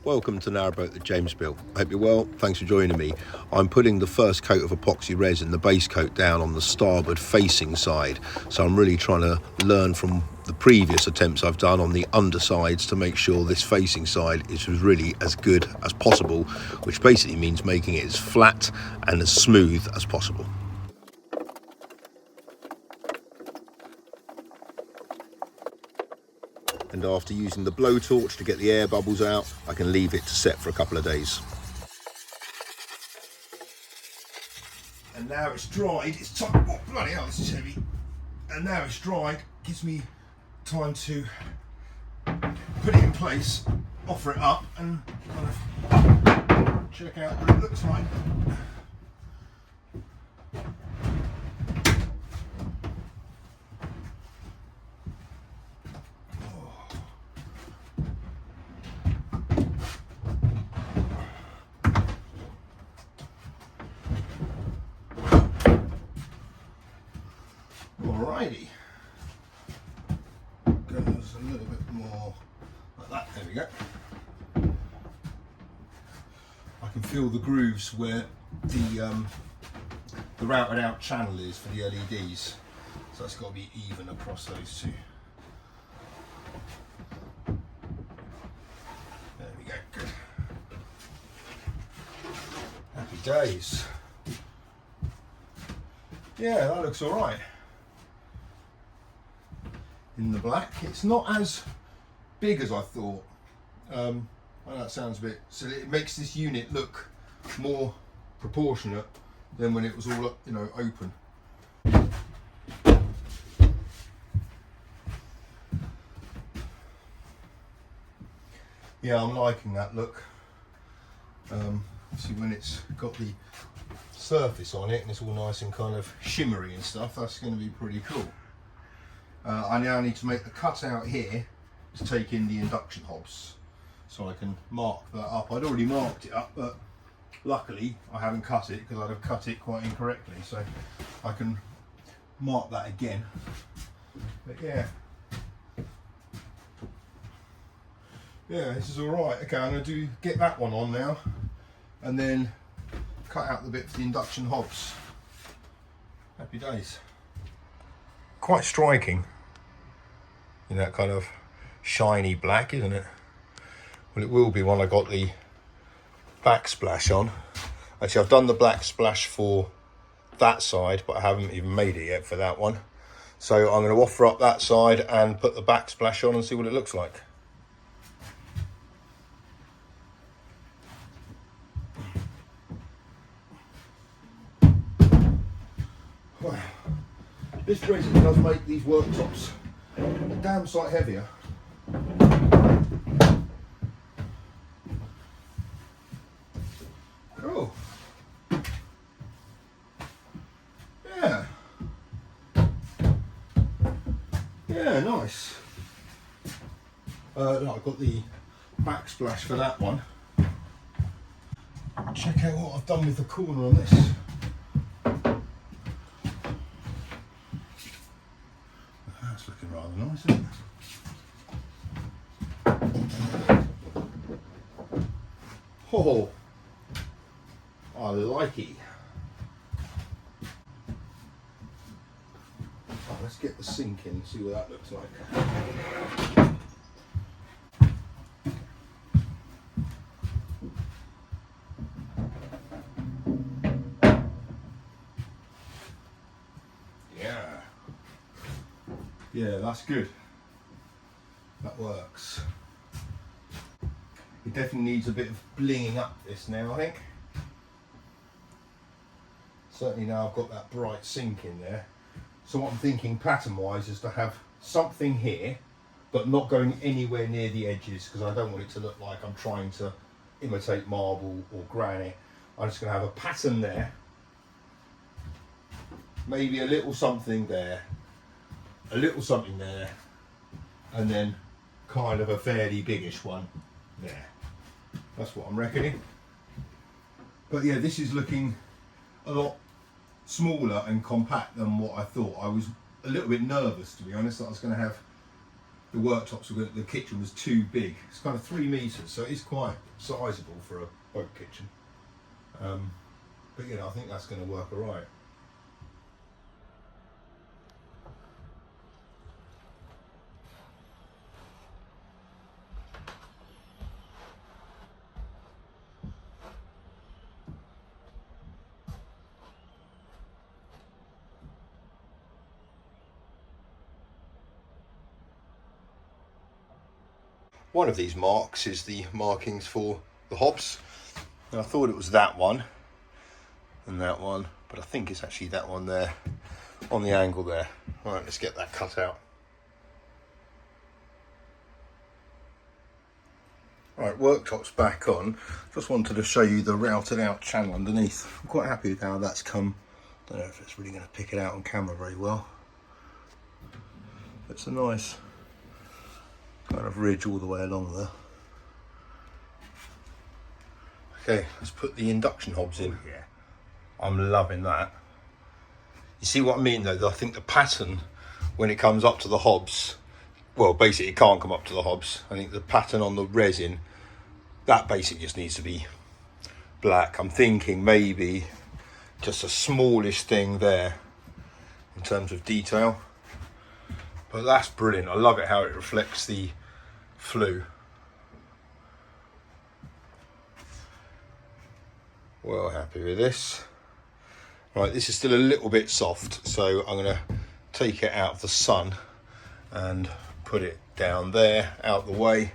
Welcome to Narrowboat the James Bill. Hope you're well. Thanks for joining me. I'm putting the first coat of epoxy resin, the base coat, down on the starboard facing side. So I'm really trying to learn from the previous attempts I've done on the undersides to make sure this facing side is really as good as possible, which basically means making it as flat and as smooth as possible. And after using the blowtorch to get the air bubbles out, I can leave it to set for a couple of days. And now it's dried, it's time, oh bloody hell, this is heavy. And now it's dried, gives me time to put it in place, offer it up and kind of check out what it looks like. Alrighty, goes a little bit more like that, there we go. I can feel the grooves where the routed out channel is for the LEDs, so it's got to be even across those two. There we go, good. Happy days. Yeah, that looks alright. In the black, it's not as big as I thought. I know that sounds a bit, so it makes this unit look more proportionate than when it was all, you know, open. Yeah, I'm liking that look. See, when it's got the surface on it and it's all nice and kind of shimmery and stuff, that's going to be pretty cool. I now need to make the cutout here to take in the induction hobs, so I can mark that up. I'd already marked it up, but luckily I haven't cut it because I'd have cut it quite incorrectly, so I can mark that again. But yeah, this is all right. Okay, I'm going to get that one on now, and then cut out the bit for the induction hobs. Happy days. Quite striking in that kind of shiny black, isn't it? Well, it will be when I got the backsplash on. Actually, I've done the backsplash for that side, but I haven't even made it yet for that one. So I'm going to offer up that side and put the backsplash on and see what it looks like. Wow. This resin does make these worktops a damn sight heavier. Cool. Yeah. Yeah, nice. No, I've got the backsplash for that one. Check out what I've done with the corner on this. That's looking rather nice, isn't it? Oh, I like it. Oh, let's get the sink in and see what that looks like. Yeah, that's good. That works. It definitely needs a bit of blinging up this now, I think. Certainly now I've got that bright sink in there. So what I'm thinking pattern wise is to have something here, but not going anywhere near the edges, because I don't want it to look like I'm trying to imitate marble or granite. I'm just going to have a pattern there, maybe a little something there, a little something there, and then kind of a fairly biggish one there. That's what I'm reckoning. But yeah, this is looking a lot smaller and compact than what I thought. I was a little bit nervous, to be honest, that I was going to have the worktops, the kitchen was too big. It's kind of 3 metres, so it's quite sizable for a boat kitchen. But you know, I think that's going to work all right. One of these marks is the markings for the hobs. And I thought it was that one and that one, but I think it's actually that one there on the angle there. All right, let's get that cut out. All right, Worktop's back on. Just wanted to show you the routed out channel underneath. I'm quite happy with how that's come. Don't know if it's really going to pick it out on camera very well. It's a nice kind of ridge all the way along there. Okay, let's put the induction hobs in. Yeah, I'm loving that. You see what I mean though? I think the pattern when it comes up to the hobs, well, basically it can't come up to the hobs. I think the pattern on the resin, that basically just needs to be black. I'm thinking maybe just a smallish thing there in terms of detail, but that's brilliant. I love it how it reflects the flue. Well happy with this. Right, this is still a little bit soft, so I'm going to take it out of the sun and put it down there out the way,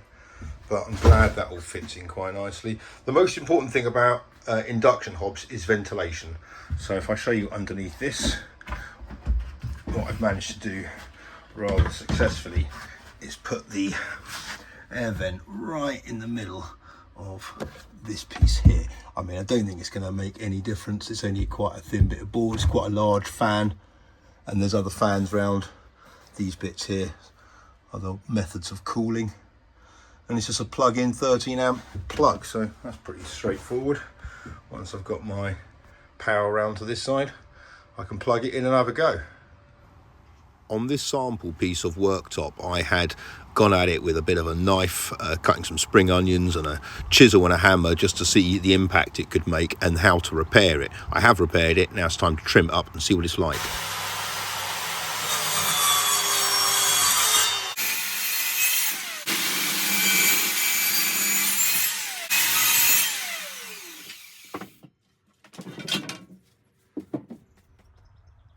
but I'm glad that all fits in quite nicely. The most important thing about induction hobs is ventilation. So if I show you underneath this, what I've managed to do rather successfully is put the air vent right in the middle of this piece here. I mean, I don't think it's going to make any difference. It's only quite a thin bit of board. It's quite a large fan, and there's other fans around these bits here, other methods of cooling, and it's just a plug-in 13 amp plug, so that's pretty straightforward. Once I've got my power around to this side, I can plug it in and have a go. On this sample piece of Worktop, I had gone at it with a bit of a knife, cutting some spring onions and a chisel and a hammer just to see the impact it could make and how to repair it. I have repaired it, now it's time to trim it up and see what it's like.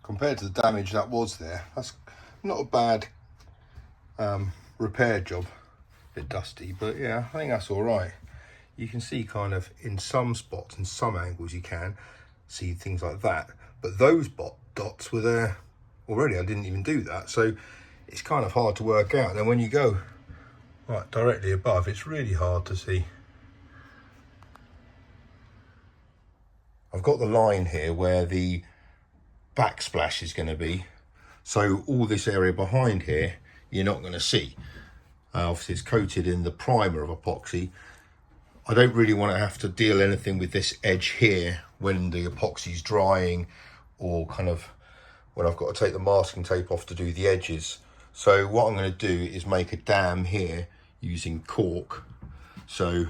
Compared to the damage that was there, that's not a bad repair job. A bit dusty, but yeah, I think that's all right. You can see kind of in some spots, in some angles you can see things like that, but those dots were there already. I didn't even do that, so it's kind of hard to work out. And then when you go right directly above, it's really hard to see. I've got the line here where the backsplash is going to be, so all this area behind here you're not going to see. Obviously it's coated in the primer of epoxy. I don't really want to have to deal anything with this edge here when the epoxy's drying, or kind of when I've got to take the masking tape off to do the edges. So what I'm going to do is make a dam here using cork, so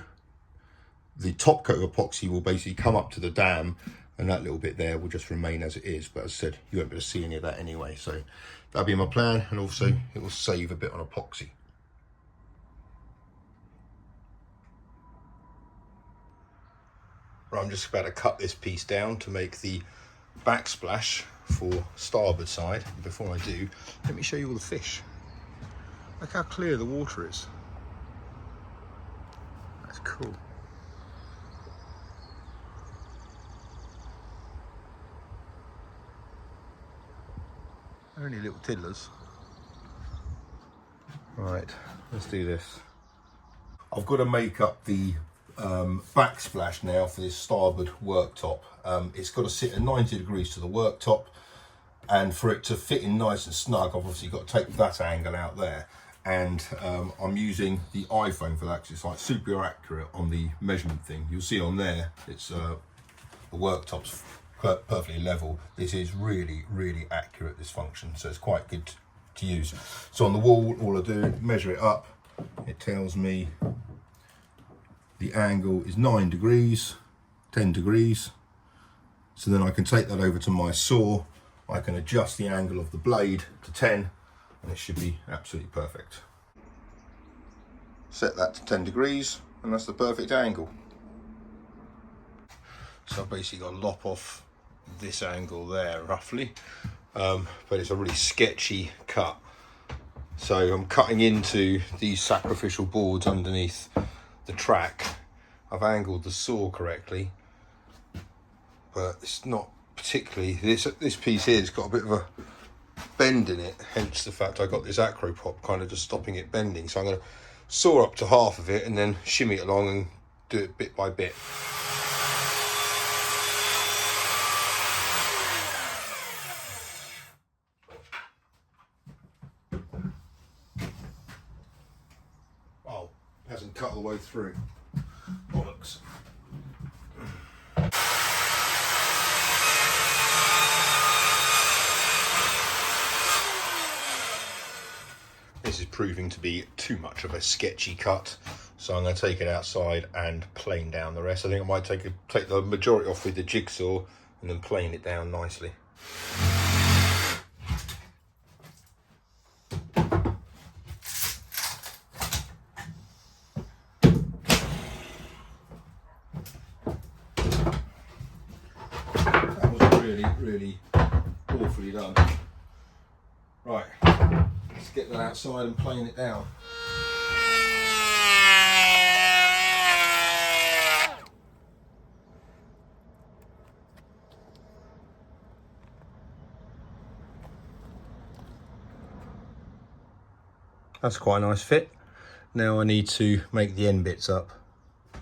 the top coat of epoxy will basically come up to the dam, and that little bit there will just remain as it is. But as I said, you won't be able to see any of that anyway, so that'll be my plan, and also it will save a bit on epoxy. Right, I'm just about to cut this piece down to make the backsplash for starboard side. Before I do, let me show you all the fish. Look how clear the water is. That's cool. Only little tiddlers. Right, let's do this. I've got to make up the backsplash now for this starboard worktop. It's got to sit at 90 degrees to the worktop, and for it to fit in nice and snug, I've obviously got to take that angle out there. And I'm using the iPhone for that, because it's like super accurate on the measurement thing. You'll see on there, it's the worktop's perfectly level. This is really, really accurate, this function, so it's quite good to use. So on the wall, all I do, measure it up. It tells me the angle is 9 degrees, 10 degrees. So then I can take that over to my saw. I can adjust the angle of the blade to 10 and it should be absolutely perfect. Set that to 10 degrees and that's the perfect angle. So I've basically got to lop off this angle there roughly, but it's a really sketchy cut. So I'm cutting into these sacrificial boards underneath the track. I've angled the saw correctly, but it's not particularly, this piece here has got a bit of a bend in it, hence the fact I got this acro prop kind of just stopping it bending. So I'm going to saw up to half of it and then shimmy it along and do it bit by bit. Oh, hasn't cut all the way through. Bollocks. This is proving to be too much of a sketchy cut, so I'm going to take it outside and plane down the rest. I think I might take the majority off with the jigsaw and then plane it down nicely. That was really awfully done. Right. Let's get that outside and plane it down. That's quite a nice fit. Now I need to make the end bits up.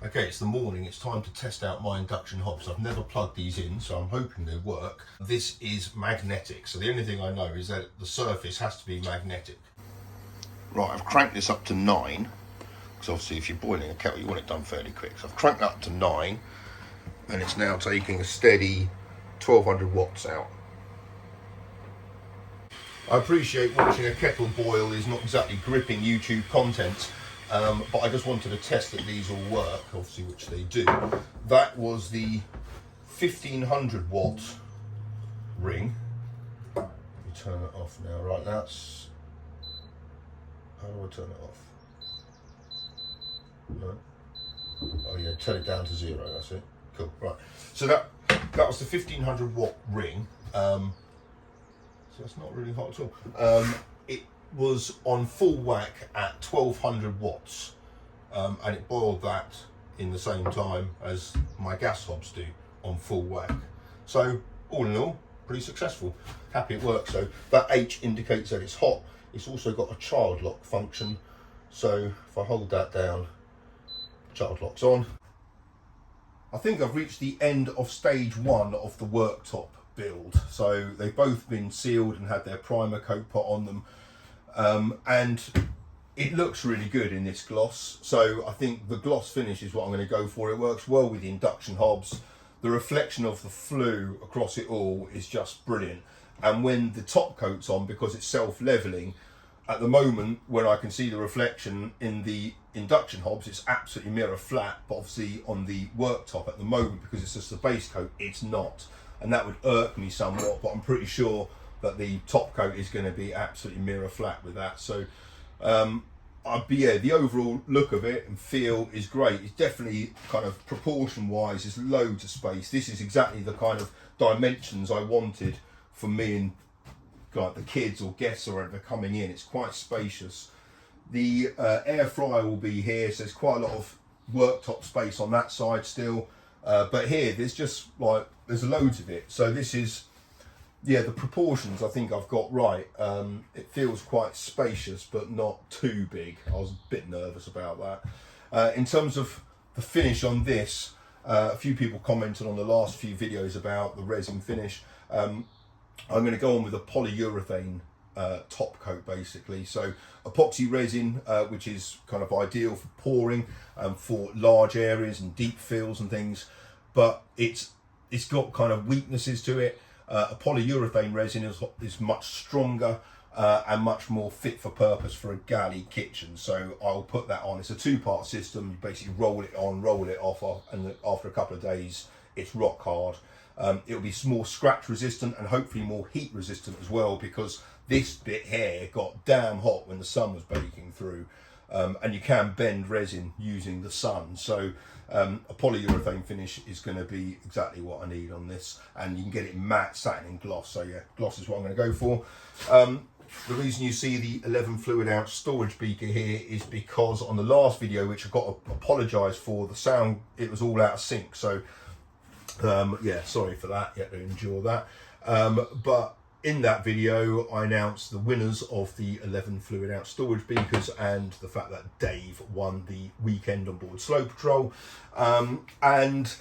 Okay, it's the morning, it's time to test out my induction hobs. I've never plugged these in, so I'm hoping they work. This is magnetic, so the only thing I know is that the surface has to be magnetic. Right, I've cranked this up to 9, because obviously if you're boiling a kettle you want it done fairly quick. So I've cranked that up to 9, and it's now taking a steady 1200 watts out. I appreciate watching a kettle boil is not exactly gripping YouTube content, but I just wanted to test that these all work, obviously, which they do. That was the 1500 watt ring. Let me turn it off now. Right, that's, how do I turn it off? No. Oh yeah, turn it down to 0, that's it. Cool, right. So that was the 1500 watt ring. So that's not really hot at all. It was on full whack at 1200 watts, and it boiled that in the same time as my gas hobs do on full whack. So all in all, pretty successful. Happy it works. So that H indicates that it's hot. It's also got a child lock function. So if I hold that down, child lock's on. I think I've reached the end of stage 1 of the Worktop build. So they've both been sealed and had their primer coat put on them, and it looks really good in this gloss. So I think the gloss finish is what I'm going to go for. It works well with the induction hobs. The reflection of the flue across it all is just brilliant, and when the top coat's on, because it's self-leveling, at the moment when I can see the reflection in the induction hobs, it's absolutely mirror flat, but obviously on the Worktop at the moment, because it's just the base coat, it's not. And that would irk me somewhat, but I'm pretty sure that the top coat is going to be absolutely mirror flat with that. So yeah, the overall look of it and feel is great. It's definitely kind of proportion wise, there's loads of space. This is exactly the kind of dimensions I wanted for me and like the kids or guests or whatever coming in. It's quite spacious. The air fryer will be here, so there's quite a lot of worktop space on that side still, but here there's just like there's loads of it. So this is, yeah, the proportions I think I've got right. It feels quite spacious but not too big. I was a bit nervous about that. In terms of the finish on this, a few people commented on the last few videos about the resin finish. I'm going to go on with a polyurethane top coat basically. So epoxy resin, which is kind of ideal for pouring for large areas and deep fills and things, but it's got kind of weaknesses to it. A polyurethane resin is much stronger, and much more fit for purpose for a galley kitchen. So I'll put that on. It's a 2-part system. You basically roll it on, roll it off, and after a couple of days it's rock hard. It'll be more scratch resistant and hopefully more heat resistant as well, because this bit here got damn hot when the sun was baking through. And you can bend resin using the sun. So a polyurethane finish is going to be exactly what I need on this, and you can get it matte satin and gloss. So yeah, gloss is what I'm going to go for. The reason you see the 11 fluid ounce storage beaker here is because on the last video, which I've got to apologise for, the sound, it was all out of sync. So yeah, sorry for that. You have to endure that. But in that video, I announced the winners of the 11 fluid ounce storage beakers and the fact that Dave won the weekend on board Slow Patrol. And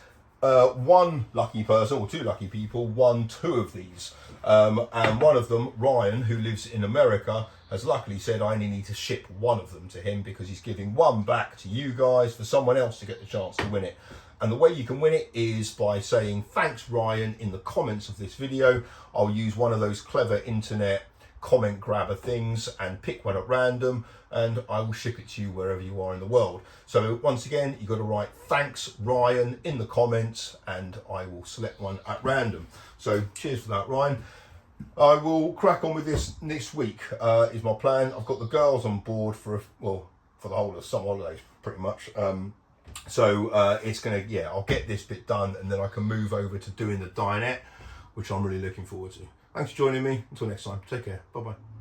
one lucky person, or 2 lucky people, won 2 of these. And one of them, Ryan, who lives in America, has luckily said I only need to ship 1 of them to him, because he's giving 1 back to you guys for someone else to get the chance to win it. And the way you can win it is by saying thanks Ryan in the comments of this video. I'll use one of those clever internet comment grabber things and pick one at random, and I will ship it to you wherever you are in the world. So once again, you've got to write thanks Ryan in the comments, and I will select one at random. So cheers for that, Ryan. I will crack on with this next week, is my plan. I've got the girls on board for the whole of summer holidays pretty much. So it's gonna, yeah, I'll get this bit done, and then I can move over to doing the dinette, which I'm really looking forward to. Thanks for joining me. Until next time, take care. Bye bye.